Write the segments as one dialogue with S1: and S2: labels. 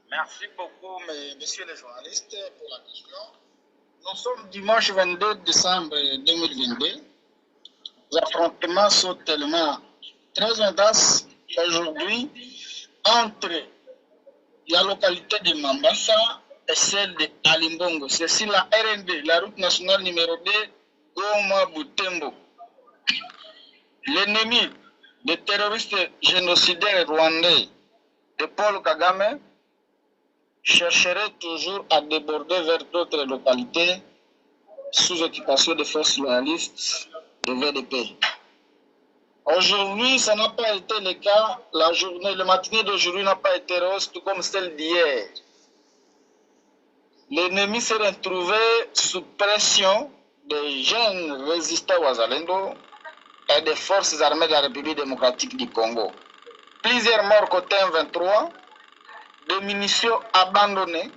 S1: Merci beaucoup, messieurs les journalistes, pour la question. Nous sommes dimanche 22 décembre 2022. Les affrontements sont tellement très intenses aujourd'hui entre la localité de Mambasa et celle de Alimbongo. C'est sur la RND, la route nationale numéro 2, Goma-Butembo. L'ennemi des terroristes génocidaires rwandais de Paul Kagame chercherait toujours à déborder vers d'autres localités sous occupation des forces loyalistes de VDP. Aujourd'hui, ça n'a pas été le cas. Le matinée d'aujourd'hui n'a pas été rose, tout comme celle d'hier. L'ennemi s'est retrouvé sous pression des jeunes résistants Wazalendo et des forces armées de la République démocratique du Congo. Plusieurs morts côté M23, des munitions abandonnées,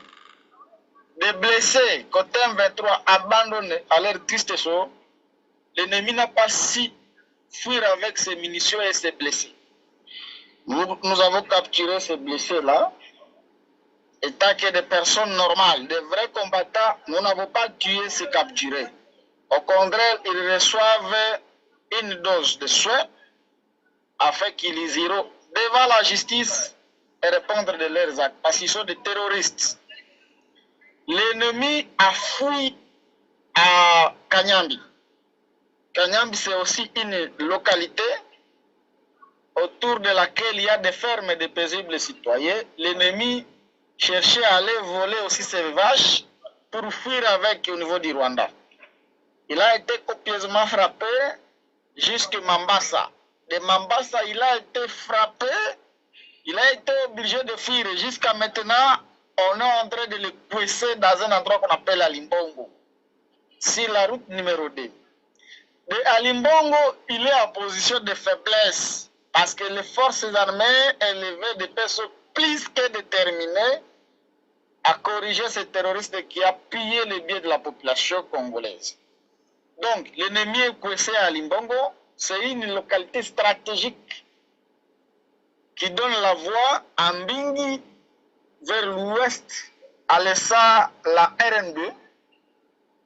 S1: des blessés côté M23 abandonnés à leur triste sort. L'ennemi n'a pas su fuir avec ses munitions et ses blessés. Nous avons capturé ces blessés-là. Étant que des personnes normales, des vrais combattants, nous n'avons pas tué ces capturés. Au contraire, ils reçoivent une dose de soins afin qu'ils iront devant la justice et répondre de leurs actes, parce qu'ils sont des terroristes. L'ennemi a fui à Kanyambi. Kanyambi, c'est aussi une localité autour de laquelle il y a des fermes et des paisibles citoyens. L'ennemi cherchait à aller voler aussi ses vaches pour fuir avec au niveau du Rwanda. Il a été copieusement frappé jusqu'à Mambasa. De Mambasa, il a été frappé, il a été obligé de fuir. Jusqu'à maintenant, on est en train de le pousser dans un endroit qu'on appelle Alimbongo, sur la route numéro 2. De Alimbongo, il est en position de faiblesse parce que les forces armées élevées de paix sont plus que déterminées à corriger ces terroristes qui a pillé les biens de la population congolaise. Donc, l'ennemi est coincé à Alimbongo. C'est une localité stratégique qui donne la voie à Mbingi vers l'ouest, à laissant la RN2.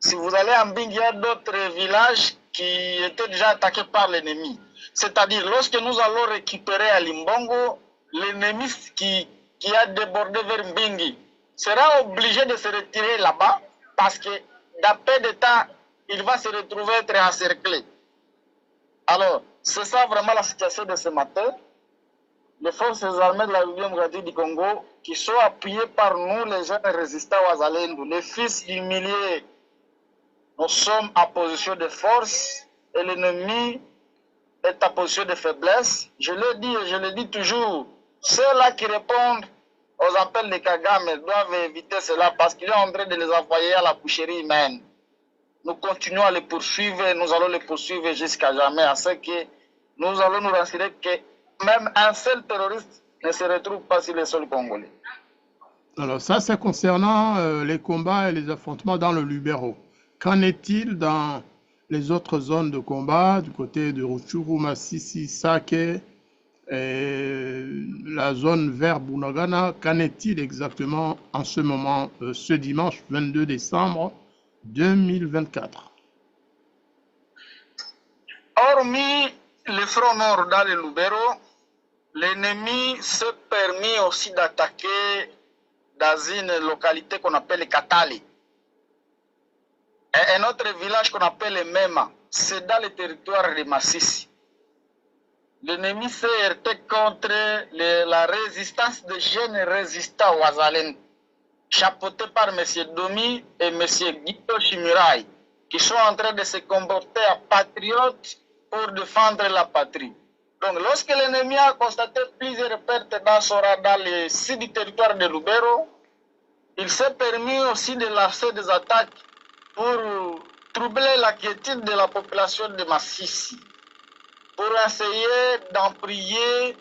S1: Si vous allez à Mbingi, il y a d'autres villages qui étaient déjà attaqués par l'ennemi. C'est-à-dire, lorsque nous allons récupérer Alimbongo, l'ennemi qui a débordé vers Mbingi sera obligé de se retirer là-bas parce que d'après de temps, il va se retrouver être encerclé. Alors, c'est ça vraiment la situation de ce matin. Les forces armées de la République démocratique du Congo qui sont appuyées par nous, les jeunes résistants Wazalendo, les fils du millier. Nous sommes en position de force et l'ennemi est en position de faiblesse. Je le dis et je le dis toujours, ceux-là qui répondent aux appels de Kagame doivent éviter cela parce qu'il est en train de les envoyer à la boucherie humaine. Nous continuons à les poursuivre et nous allons les poursuivre jusqu'à jamais, à ce que nous allons nous rassurer que même un seul terroriste ne se retrouve pas sur le sol congolais.
S2: Alors ça, c'est concernant les combats et les affrontements dans le Lubero. Qu'en est-il dans les autres zones de combat, du côté de Rutshuru, Masisi, Sake, et la zone vers Bunagana? Qu'en est-il exactement en ce moment, ce dimanche 22 décembre 2024?
S1: Hormis le front nord dans le Lubero, l'ennemi s'est permis aussi d'attaquer dans une localité qu'on appelle Katali. Et un autre village qu'on appelle Mema, c'est dans le territoire de Massissi. L'ennemi s'est heurté contre la résistance des jeunes résistants Wazalendo, chapeautés par M. Domi et M. Guido Shimirai, qui sont en train de se comporter en patriotes pour défendre la patrie. Donc, lorsque l'ennemi a constaté plusieurs pertes dans le sud du territoire de Lubero, il s'est permis aussi de lancer des attaques pour troubler la quiétude de la population de Massissi, pour essayer d'emprier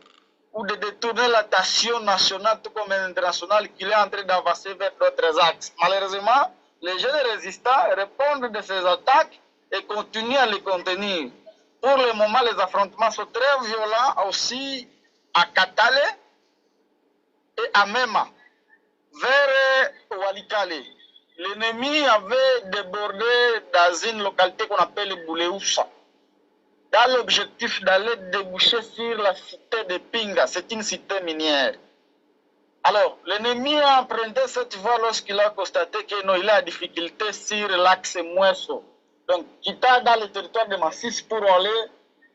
S1: ou de détourner l'attention nationale tout comme internationale qu'il est en train d'avancer vers d'autres axes. Malheureusement, les jeunes résistants répondent de ces attaques et continuent à les contenir. Pour le moment, les affrontements sont très violents aussi à Katale et à Mema. vers Walikale. L'ennemi avait débordé dans une localité qu'on appelle Bouléoussa, dans l'objectif d'aller déboucher sur la cité de Pinga. C'est une cité minière. Alors, l'ennemi a emprunté cette voie lorsqu'il a constaté qu'il a des difficultés sur l'axe Mouesso. Donc, quitta dans le territoire de Massis pour aller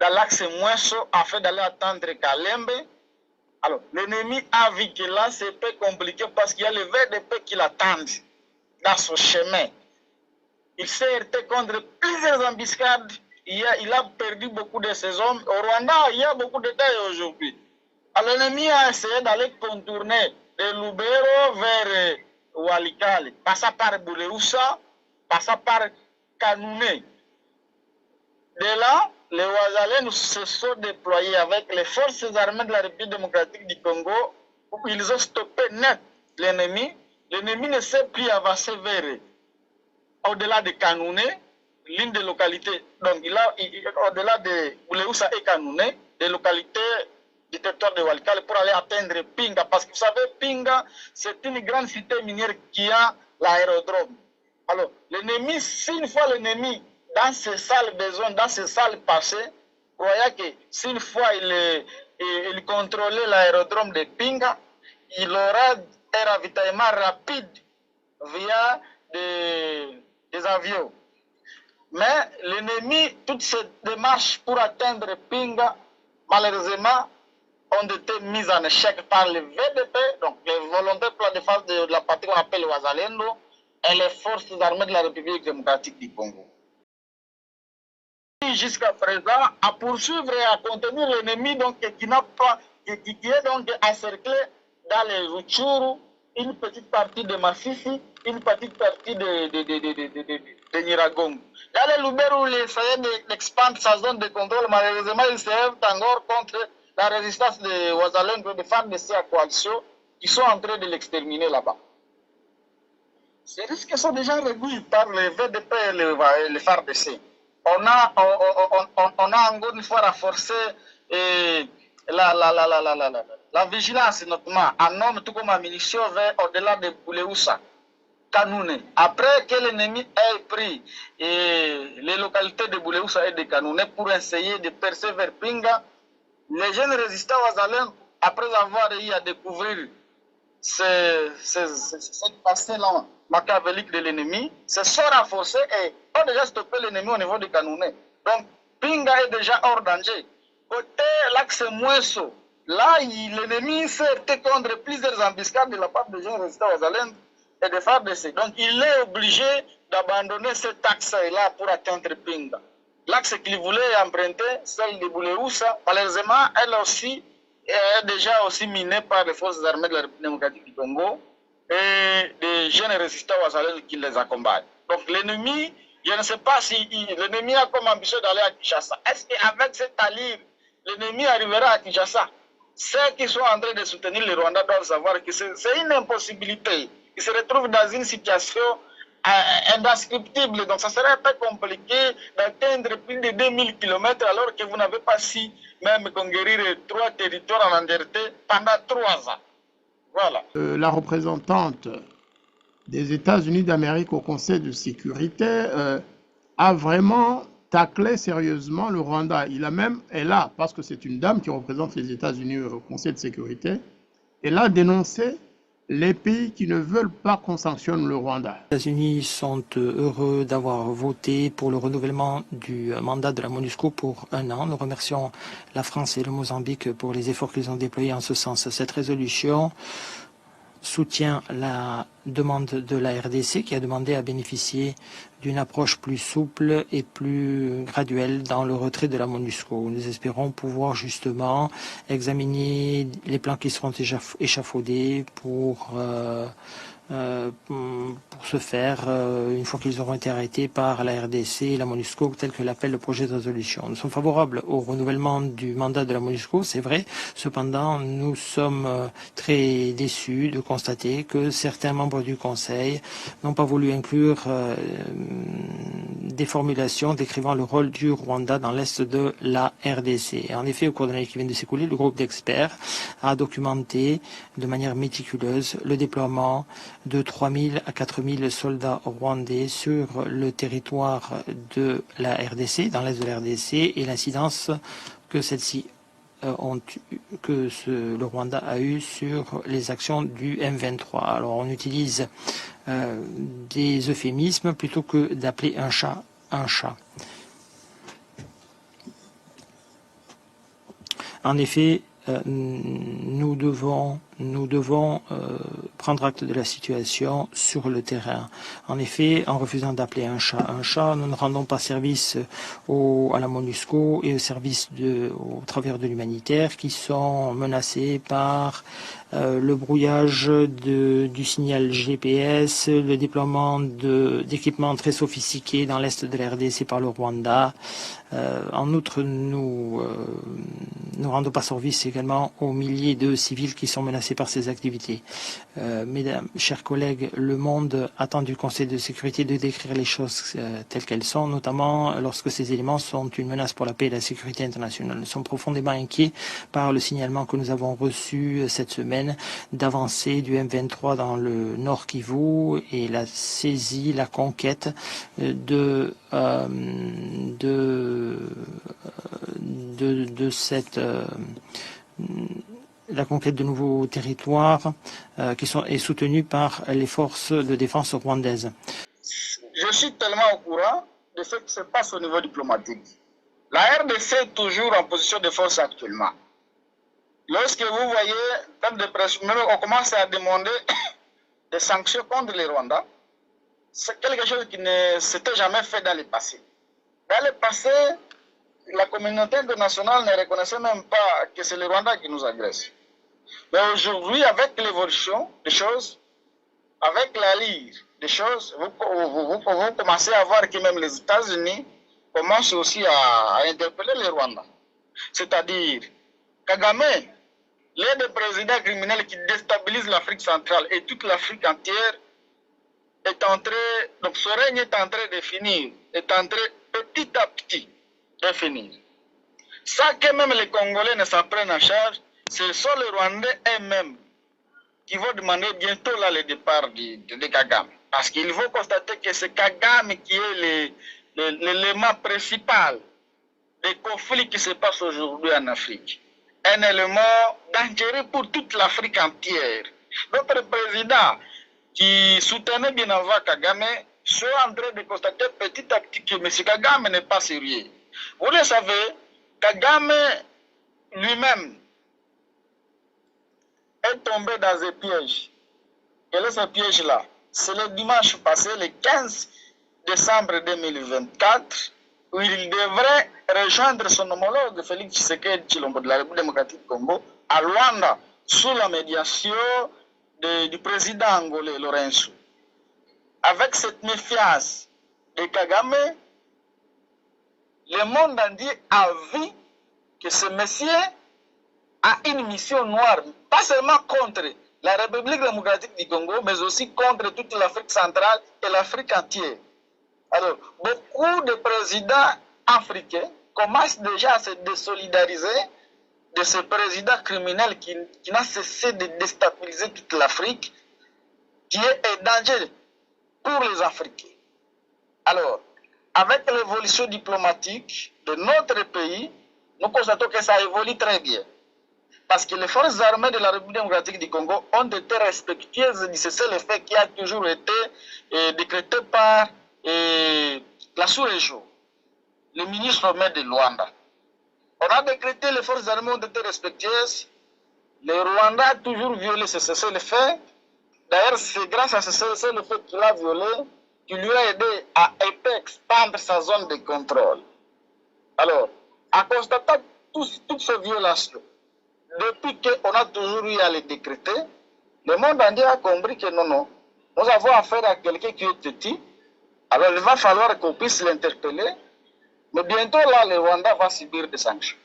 S1: dans l'axe Mouesso afin d'aller attendre Kalembe. Alors, l'ennemi a vu que là, c'est un peu compliqué parce qu'il y a le VDP qui l'attendent dans son chemin. Il s'est heurté contre plusieurs embuscades. Il a perdu beaucoup de ses hommes. Au Rwanda, il y a beaucoup de deuil aujourd'hui. L'ennemi a essayé d'aller contourner de Lubero vers Walikale, passant par Bouléoussa, passant par Kanouné. De là, les Ouazalènes se sont déployés avec les forces armées de la République démocratique du Congo, où ils ont stoppé net l'ennemi. L'ennemi ne s'est plus avancé vers au-delà de Kanouné, l'une des localités. Donc, au-delà de Bouléoussa et Kanouné, des localités du territoire de Walikale pour aller atteindre Pinga. Parce que vous savez, Pinga, c'est une grande cité minière qui a l'aérodrome. Alors, l'ennemi, si une fois l'ennemi, dans ses salles besoins, dans ses salles passées, croyait que si une fois il contrôlait l'aérodrome de Pinga, il aura un ravitaillement rapide via des avions. Mais l'ennemi, toutes ces démarches pour atteindre Pinga, malheureusement, ont été mises en échec par le VDP, donc les volontaires pour la défense de la partie qu'on appelle Ouazalendo, et les forces armées de la République démocratique du Congo. Jusqu'à présent, à poursuivre et à contenir l'ennemi donc, qui est donc encerclé dans les Rutshuru, une petite partie de Massissi, une petite partie de Nyiragongo. Dans les Lubero, il essayait d'expandre sa zone de contrôle, malheureusement, il se heurte encore contre la résistance de Ouazalendo, des femmes de sa coalition, qui sont en train de l'exterminer là-bas. Ces risques sont déjà réduits par le VDP et le FARDC. On a encore une fois renforcé la vigilance, notamment en homme tout comme en munitions au-delà de Bouléoussa, Kanouné. Après que l'ennemi ait pris les localités de Bouléoussa et de Kanouné pour essayer de percer vers Pinga, les jeunes résistants Ouazalènes, après avoir eu à découvrir cette passée-là machiavélique de l'ennemi, se sont renforcés et ont déjà stoppé l'ennemi au niveau de Kanouné. Donc, Pinga est déjà hors danger. Côté l'axe Mouesso, là, l'ennemi s'est heurté contre plusieurs embuscades de la part des jeunes résistants Ouazalènes et des FARDC. Donc, il est obligé d'abandonner cet axe-là pour atteindre Pinga. L'axe qu'il voulait emprunter, celle de Bouléoussa, malheureusement, elle aussi est déjà aussi minée par les forces armées de la République démocratique du Congo et des jeunes résistants Ouazalènes qui les accompagnent. Donc l'ennemi, je ne sais pas si l'ennemi a comme ambition d'aller à Kinshasa. Est-ce qu'avec cette allure, l'ennemi arrivera à Kinshasa? Ceux qui sont en train de soutenir le Rwanda doivent savoir que c'est une impossibilité. Ils se retrouvent dans une situation indescriptible. Donc, ça serait un peu compliqué d'atteindre plus de 2000 km alors que vous n'avez pas si même conquérir 3 territoires en entièreté pendant 3 ans. Voilà.
S2: La représentante des États-Unis d'Amérique au Conseil de sécurité a vraiment taclé sérieusement le Rwanda. Elle a, parce que c'est une dame qui représente les États-Unis au Conseil de sécurité, elle a dénoncé les pays qui ne veulent pas qu'on sanctionne le Rwanda.
S3: Les États-Unis sont heureux d'avoir voté pour le renouvellement du mandat de la MONUSCO pour 1 an. Nous remercions la France et le Mozambique pour les efforts qu'ils ont déployés en ce sens. Cette résolution soutient la demande de la RDC qui a demandé à bénéficier d'une approche plus souple et plus graduelle dans le retrait de la MONUSCO. Nous espérons pouvoir justement examiner les plans qui seront échafaudés pour ce faire, une fois qu'ils auront été arrêtés par la RDC et la MONUSCO, tel que l'appelle le projet de résolution. Nous sommes favorables au renouvellement du mandat de la MONUSCO, c'est vrai. Cependant, nous sommes très déçus de constater que certains membres membres du Conseil n'ont pas voulu inclure des formulations décrivant le rôle du Rwanda dans l'est de la RDC. Et en effet, au cours de l'année qui vient de s'écouler, le groupe d'experts a documenté de manière méticuleuse le déploiement de 3 000 à 4 000 soldats rwandais sur le territoire de la RDC, dans l'est de la RDC, et l'incidence que celle-ci le Rwanda a eu sur les actions du M23. Alors on utilise des euphémismes plutôt que d'appeler un chat un chat. En effet, nous devons prendre acte de la situation sur le terrain. En effet, en refusant d'appeler un chat, nous ne rendons pas service à la MONUSCO et au travers de l'humanitaire qui sont menacés par le brouillage du signal GPS, le déploiement d'équipements très sophistiqués dans l'est de la RDC par le Rwanda. En outre, nous ne rendons pas service également aux milliers de civils qui sont menacés par ces activités. Mesdames, chers collègues, le monde attend du Conseil de sécurité de décrire les choses telles qu'elles sont, notamment lorsque ces éléments sont une menace pour la paix et la sécurité internationale. Nous sommes profondément inquiets par le signalement que nous avons reçu cette semaine d'avancée du M23 dans le Nord Kivu et la saisie, la conquête la conquête de nouveaux territoires est soutenue par les forces de défense rwandaises.
S1: Je suis tellement au courant de ce qui se passe au niveau diplomatique. La RDC est toujours en position de force actuellement. Lorsque vous voyez, on commence à demander des sanctions contre le Rwanda, c'est quelque chose qui ne s'était jamais fait dans le passé. Dans le passé, la communauté internationale ne reconnaissait même pas que c'est le Rwanda qui nous agresse. Mais aujourd'hui, avec l'évolution des choses, avec la lire des choses, vous commencez à voir que même les États-Unis commencent aussi à interpeller le Rwanda. C'est-à-dire, Kagame, l'un des présidents criminels qui déstabilise l'Afrique centrale et toute l'Afrique entière, donc son règne est en train de finir, est en train petit à petit de finir. Ça que même les Congolais ne s'en prennent en charge, ce sont les Rwandais eux-mêmes qui vont demander bientôt là, le départ de Kagame. Parce qu'il faut constater que c'est Kagame qui est l'élément principal des conflits qui se passent aujourd'hui en Afrique. Un élément dangereux pour toute l'Afrique entière. Notre président qui soutenait bien avant Kagame sont en train de constater petit à petit que M. Kagame n'est pas sérieux. Vous le savez, Kagame lui-même est tombé dans un piège. Quel est ce piège-là? C'est le dimanche passé, le 15 décembre 2024, où il devrait rejoindre son homologue Félix Tshisekedi Tshilombo de la République démocratique du Congo à Luanda, sous la médiation du président angolais Lorenzo. Avec cette méfiance de Kagame, le monde entier a vu que ce monsieur a une mission noire, pas seulement contre la République démocratique du Congo, mais aussi contre toute l'Afrique centrale et l'Afrique entière. Alors, beaucoup de présidents africains commencent déjà à se désolidariser de ce président criminel qui n'a cessé de déstabiliser toute l'Afrique, qui est un danger pour les Africains. Alors, avec l'évolution diplomatique de notre pays, nous constatons que ça évolue très bien. Parce que les forces armées de la République démocratique du Congo ont été respectueuses du cessez-le-feu qui a toujours été décrété par la sous-région, le ministre maire de Luanda. On a décrété, les forces armées ont été respectueuses. Le Rwanda a toujours violé ce cessez-le-feu. D'ailleurs, c'est grâce à ce cessez-le-feu qu'il a violé, qu'il lui a aidé à expandre sa zone de contrôle. Alors, en constatant toutes ces violations, depuis qu'on a toujours eu à les décréter, le monde entier a compris que non, nous avons affaire à quelqu'un qui est petit, alors il va falloir qu'on puisse l'interpeller, mais bientôt là, le Rwanda va subir des sanctions.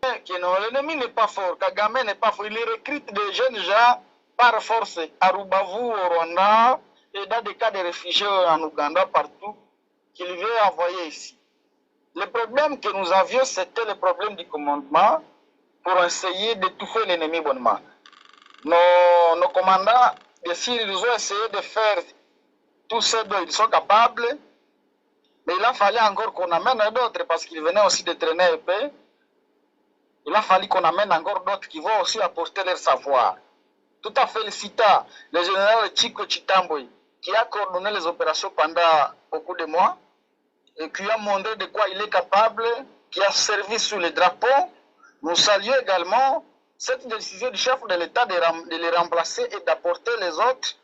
S1: L'ennemi n'est pas fort, Kagame n'est pas fort, il recrute des jeunes gens par force à Rubavu, au Rwanda, et dans des cas de réfugiés en Ouganda, partout, qu'il veut envoyer ici. Le problème que nous avions, c'était le problème du commandement pour essayer d'étouffer l'ennemi bonnement. Nos commandants, bien sûr, ils ont essayé de faire tout ce dont ils sont capables, mais il a fallu encore qu'on amène d'autres parce qu'ils venaient aussi de traîner épais. Il a fallu qu'on amène encore d'autres qui vont aussi apporter leur savoir. Tout à félicitant le général Chico Chitamboy, qui a coordonné les opérations pendant beaucoup de mois et qui a montré de quoi il est capable, qui a servi sous les drapeaux. Nous saluons également cette décision du chef de l'État de les remplacer et d'apporter les autres,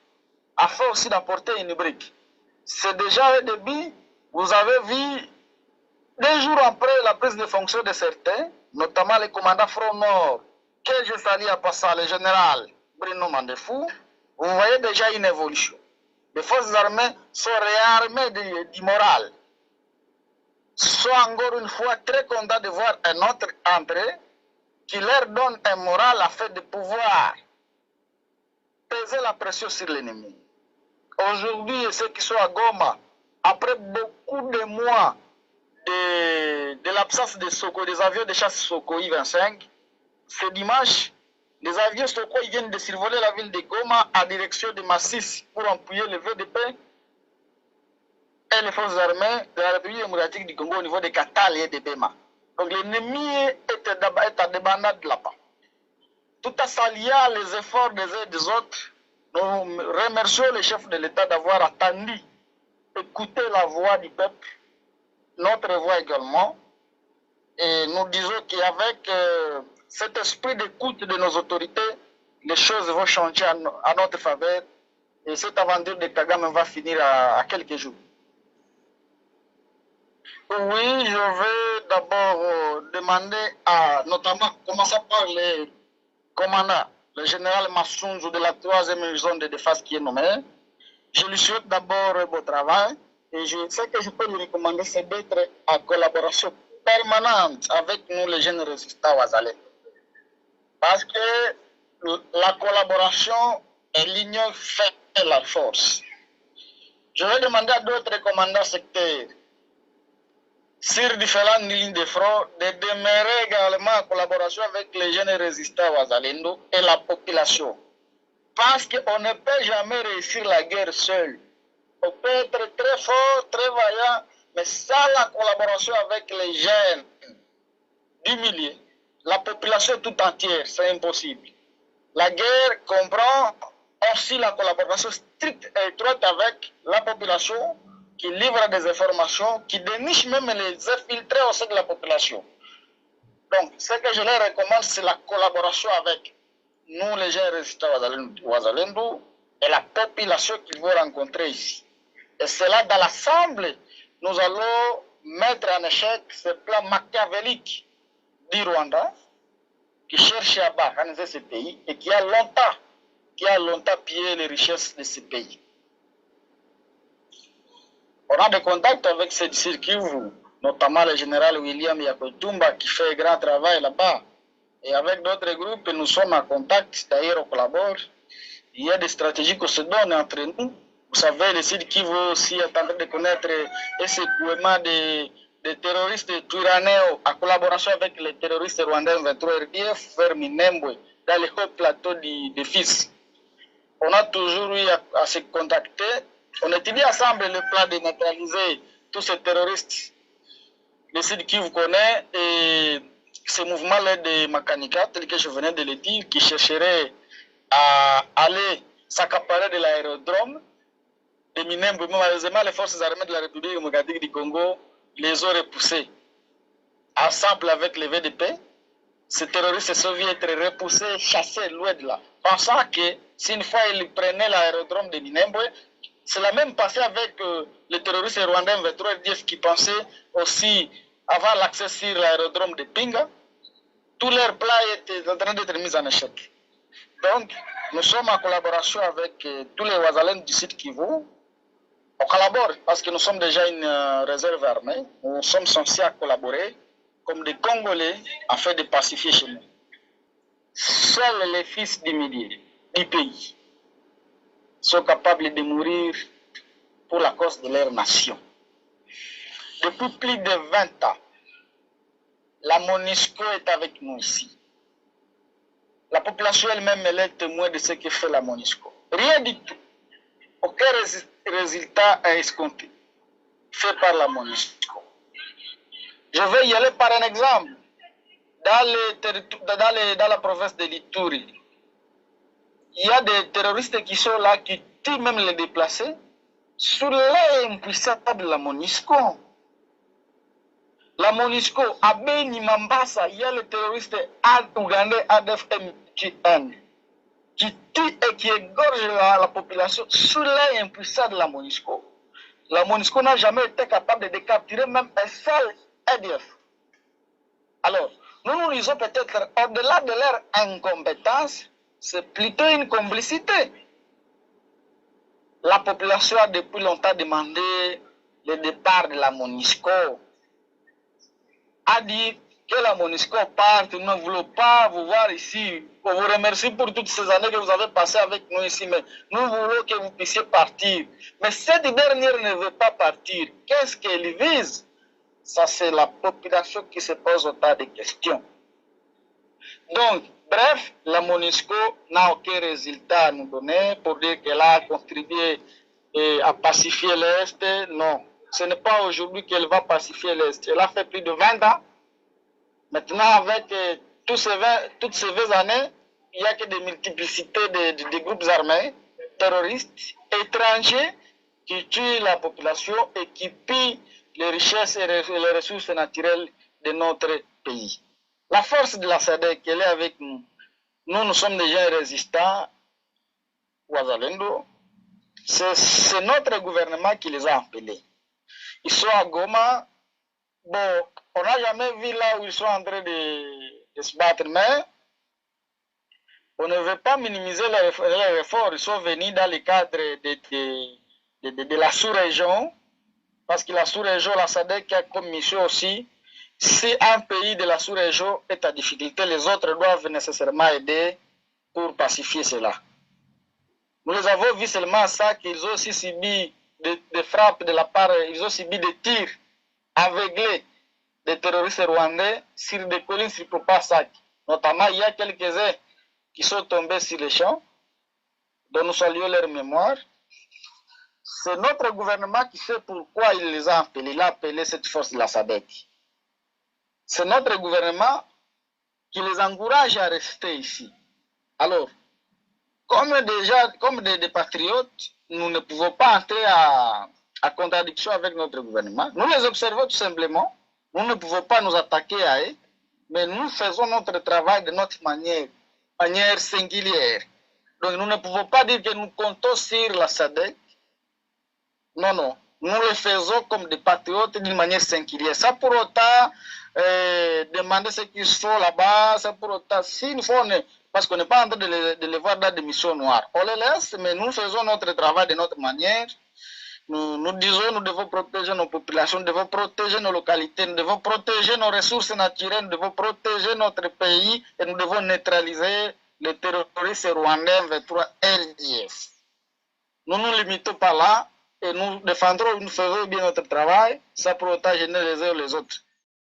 S1: afin aussi d'apporter une brique. C'est déjà un début. Vous avez vu, 2 jours après la prise de fonction de certains, notamment le commandant Front Nord, que je salue à passant, le général Bruno Mandefou, vous voyez déjà une évolution. Les forces armées sont réarmées du moral. Sont encore une fois très contents de voir un autre entrer qui leur donne un moral afin de pouvoir peser la pression sur l'ennemi. Aujourd'hui, ceux qui sont à Goma, après beaucoup de mois de l'absence de Soko, des avions de chasse Soko I-25, ce dimanche, les avions Soko viennent de survoler la ville de Goma en direction de Massis pour appuyer le VDP et les forces armées de la République démocratique du Congo au niveau de Katale et de Bema. Donc l'ennemi est à débandade là-bas. Tout en saluant les efforts des uns et des autres, nous remercions le chef de l'État d'avoir attendu, écouté la voix du peuple, notre voix également. Et nous disons qu'avec cet esprit d'écoute de nos autorités, les choses vont changer à notre faveur. Et cette aventure de Kagame va finir à quelques jours. Oui, je vais d'abord demander à, notamment, commencer par le commandant, le général Massounzou de la 3e zone de défense qui est nommé. Je lui souhaite d'abord un beau travail et ce que je peux lui recommander, c'est d'être en collaboration permanente avec nous, les jeunes résistants Wazalé. Parce que la collaboration et l'union fait la force. Je vais demander à d'autres commandants sectaires sur différentes lignes de front de demeurer également en collaboration avec les jeunes résistants Wazalendo et la population. Parce qu'on ne peut jamais réussir la guerre seul. On peut être très fort, très vaillant, mais sans la collaboration avec les jeunes du milieu, la population tout entière, c'est impossible. La guerre comprend aussi la collaboration stricte et étroite avec la population qui livre des informations, qui déniche même les infiltrés au sein de la population. Donc, ce que je leur recommande, c'est la collaboration avec nous, les jeunes résistants Wazalendo, et la population qu'ils vont rencontrer ici. Et c'est là, dans l'Assemblée, nous allons mettre en échec ce plan machiavélique du Rwanda, qui cherche à organiser ce pays et qui a longtemps pillé les richesses de ce pays. On a des contacts avec ces circuits, notamment le général William Yakotumba qui fait un grand travail là-bas. Et avec d'autres groupes, nous sommes en contact, d'ailleurs on collabore. Il y a des stratégies qu'on se donne entre nous. Vous savez, le Sud Kivu aussi est en train de connaître un secouement des terroristes tyrannéens en collaboration avec les terroristes rwandais 23 RDF vers Minembwe, dans les hauts plateaux de Fils. On a toujours eu à se contacter. On étudie ensemble le plan de neutraliser tous ces terroristes. Le Sud Kivu connaît et ce mouvement-là de Makanika, tel que je venais de le dire, qui chercherait à aller s'accaparer de l'aérodrome de Minembwe. Malheureusement, les forces armées de la République démocratique du Congo les ont repoussés. Ensemble avec les VDP, ces terroristes se sont être repoussés, chassés loin de là. Pensant que si une fois ils prenaient l'aérodrome de Minembwe, c'est la même passé avec les terroristes rwandais 23 RDF qui pensaient aussi avoir l'accès sur l'aérodrome de Pinga. Tous leurs plans étaient en train d'être mis en échec. Donc, nous sommes en collaboration avec tous les Wazalènes du site Kivu. On collabore parce que nous sommes déjà une réserve armée. Nous sommes censés collaborer comme des Congolais afin de pacifier chez nous. Seuls les fils du milieu, du pays sont capables de mourir pour la cause de leur nation. Depuis plus de 20 ans, la MONUSCO est avec nous ici. La population elle-même, elle est témoin de ce que fait la MONUSCO. Rien du tout. Aucun résultat à escompter fait par la MONUSCO. Je vais y aller par un exemple. Dans la province de l'Ituri, il y a des terroristes qui sont là, qui tuent même les déplacés, sous l'impuissance de la MONUSCO. La MONUSCO, à Beni Mambasa, il y a les terroristes ougandais ADF MTN qui tuent et qui égorgent la population sous l'impuissance de la MONUSCO. La MONUSCO n'a jamais été capable de capturer même un seul ADF. Alors, nous disons peut-être, au-delà de leur incompétence, c'est plutôt une complicité. La population a depuis longtemps demandé le départ de la MONUSCO. A dit que la MONUSCO parte, nous ne voulons pas vous voir ici. On vous remercie pour toutes ces années que vous avez passées avec nous ici, mais nous voulons que vous puissiez partir. Mais cette dernière ne veut pas partir. Qu'est-ce qu'elle vise? Ça, c'est la population qui se pose autant de questions. Donc, bref, la MONUSCO n'a aucun résultat à nous donner pour dire qu'elle a contribué à pacifier l'Est. Non, ce n'est pas aujourd'hui qu'elle va pacifier l'Est. Elle a fait plus de 20 ans. Maintenant, avec toutes ces 20 années, il n'y a que des multiplicités de groupes armés, terroristes, étrangers, qui tuent la population et qui pillent les richesses et les ressources naturelles de notre pays. La force de la SADC, elle est avec nous. Nous sommes des gens résistants, Ouazalendo. C'est notre gouvernement qui les a appelés. Ils sont à Goma. Bon, on n'a jamais vu là où ils sont en train de se battre, mais on ne veut pas minimiser leurs efforts. Ils sont venus dans le cadre de la sous-région, parce que la sous-région, la SADC a comme mission aussi, si un pays de la sous-région est en difficulté, les autres doivent nécessairement aider pour pacifier cela. Nous les avons vu seulement ça, qu'ils ont aussi subi des frappes de la part, ils ont subi des tirs aveuglés des terroristes rwandais sur des collines sur Popasak. Notamment, il y a quelques-uns qui sont tombés sur les champs, dont nous saluons leur mémoire. C'est notre gouvernement qui sait pourquoi il les a appelés. Il a appelé cette force de la SADC. C'est notre gouvernement qui les encourage à rester ici. Alors, comme des patriotes, nous ne pouvons pas entrer à contradiction avec notre gouvernement. Nous les observons tout simplement. Nous ne pouvons pas nous attaquer à eux, mais nous faisons notre travail de notre manière singulière. Donc nous ne pouvons pas dire que nous comptons sur la SADC. Non, non. Nous le faisons comme des patriotes d'une manière singulière. Ça pour autant demander ce qu'ils font là-bas, ça pour autant, s'il faut, parce qu'on n'est pas en train de les voir dans des missions noires. On les laisse, mais nous faisons notre travail de notre manière. Nous disons nous devons protéger nos populations, nous devons protéger nos localités, nous devons protéger nos ressources naturelles, nous devons protéger notre pays et nous devons neutraliser les terroristes rwandais 23 RDF. Nous ne nous limitons pas là et nous défendrons, nous faisons bien notre travail, ça pour autant gêner les uns et les autres.